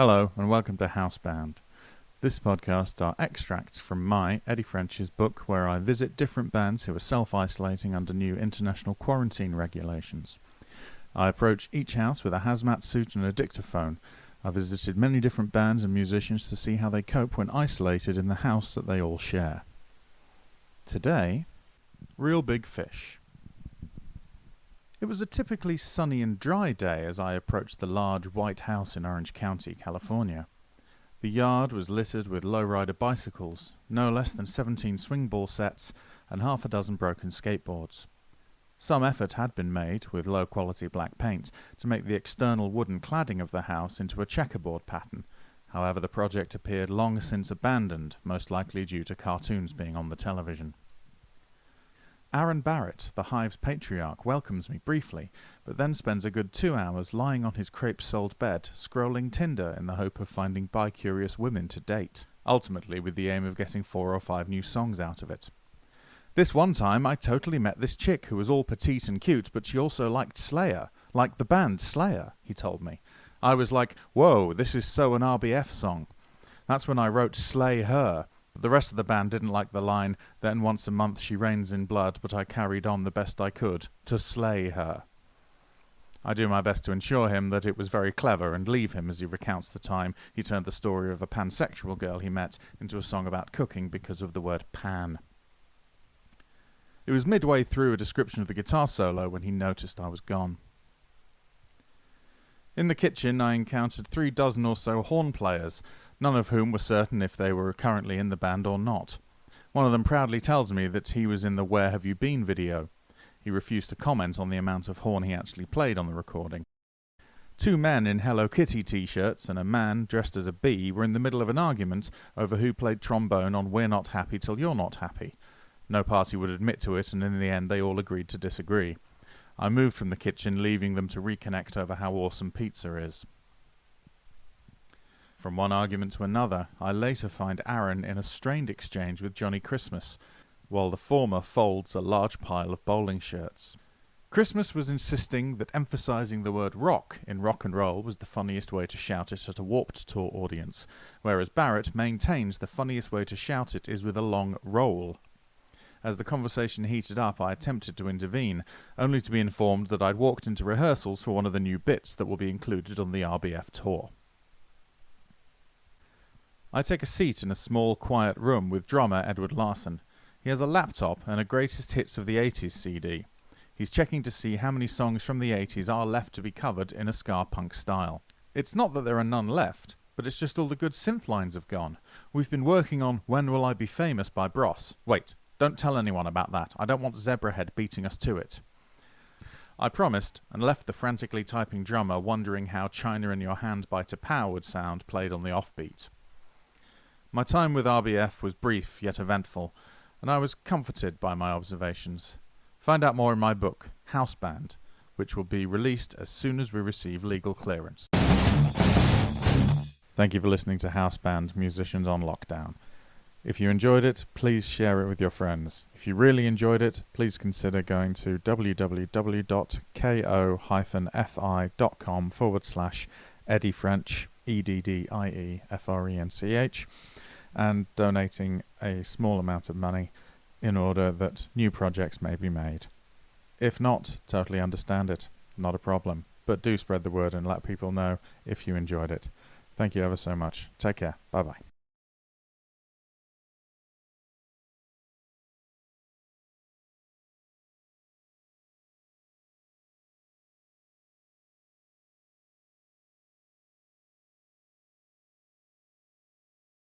Hello and welcome to Housebound. This podcast are extracts from my, Eddie French's book where I visit different bands who are self-isolating under new international quarantine regulations. I approach each house with a hazmat suit and a dictaphone. I visited many different bands and musicians to see how they cope when isolated in the house that they all share. Today, Real Big Fish. It was a typically sunny and dry day as I approached the large white house in Orange County, California. The yard was littered with lowrider bicycles, no less than 17 swing ball sets, and half a dozen broken skateboards. Some effort had been made, with low-quality black paint, to make the external wooden cladding of the house into a checkerboard pattern. However, the project appeared long since abandoned, most likely due to cartoons being on the television. Aaron Barrett, the Hive's patriarch, welcomes me briefly, but then spends a good 2 hours lying on his crepe-soled bed, scrolling Tinder in the hope of finding bi-curious women to date, ultimately with the aim of getting 4 or 5 new songs out of it. This one time I totally met this chick who was all petite and cute, but she also liked Slayer, like the band Slayer, he told me. I was like, whoa, this is so an RBF song. That's when I wrote Slay Her. But the rest of the band didn't like the line, then once a month she rains in blood, but I carried on the best I could, to slay her. I do my best to ensure him that it was very clever and leave him as he recounts the time he turned the story of a pansexual girl he met into a song about cooking because of the word pan. It was midway through a description of the guitar solo when he noticed I was gone. In the kitchen I encountered 3 dozen or so horn players, none of whom were certain if they were currently in the band or not. One of them proudly tells me that he was in the Where Have You Been video. He refused to comment on the amount of horn he actually played on the recording. 2 men in Hello Kitty t-shirts and a man dressed as a bee were in the middle of an argument over who played trombone on We're Not Happy Till You're Not Happy. No party would admit to it, and in the end they all agreed to disagree. I moved from the kitchen, leaving them to reconnect over how awesome pizza is. From one argument to another, I later find Aaron in a strained exchange with Johnny Christmas, while the former folds a large pile of bowling shirts. Christmas was insisting that emphasizing the word rock in rock and roll was the funniest way to shout it at a Warped Tour audience, whereas Barrett maintains the funniest way to shout it is with a long roll. As the conversation heated up, I attempted to intervene, only to be informed that I'd walked into rehearsals for one of the new bits that will be included on the RBF tour. I take a seat in a small, quiet room with drummer Edward Larson. He has a laptop and a Greatest Hits of the 80s CD. He's checking to see how many songs from the 80s are left to be covered in a ska punk style. It's not that there are none left, but it's just all the good synth lines have gone. We've been working on When Will I Be Famous by Bros. Wait, don't tell anyone about that. I don't want Zebrahead beating us to it. I promised, and left the frantically typing drummer wondering how China in Your Hand by T'Pow would sound played on the offbeat. My time with RBF was brief yet eventful, and I was comforted by my observations. Find out more in my book, Housebound, which will be released as soon as we receive legal clearance. Thank you for listening to Housebound, Musicians on Lockdown. If you enjoyed it, please share it with your friends. If you really enjoyed it, please consider going to www.ko-fi.com/Eddie French, EDDIEFRENCH, and donating a small amount of money in order that new projects may be made. If not, totally understand it. Not a problem. But do spread the word and let people know if you enjoyed it. Thank you ever so much. Take care. Bye-bye.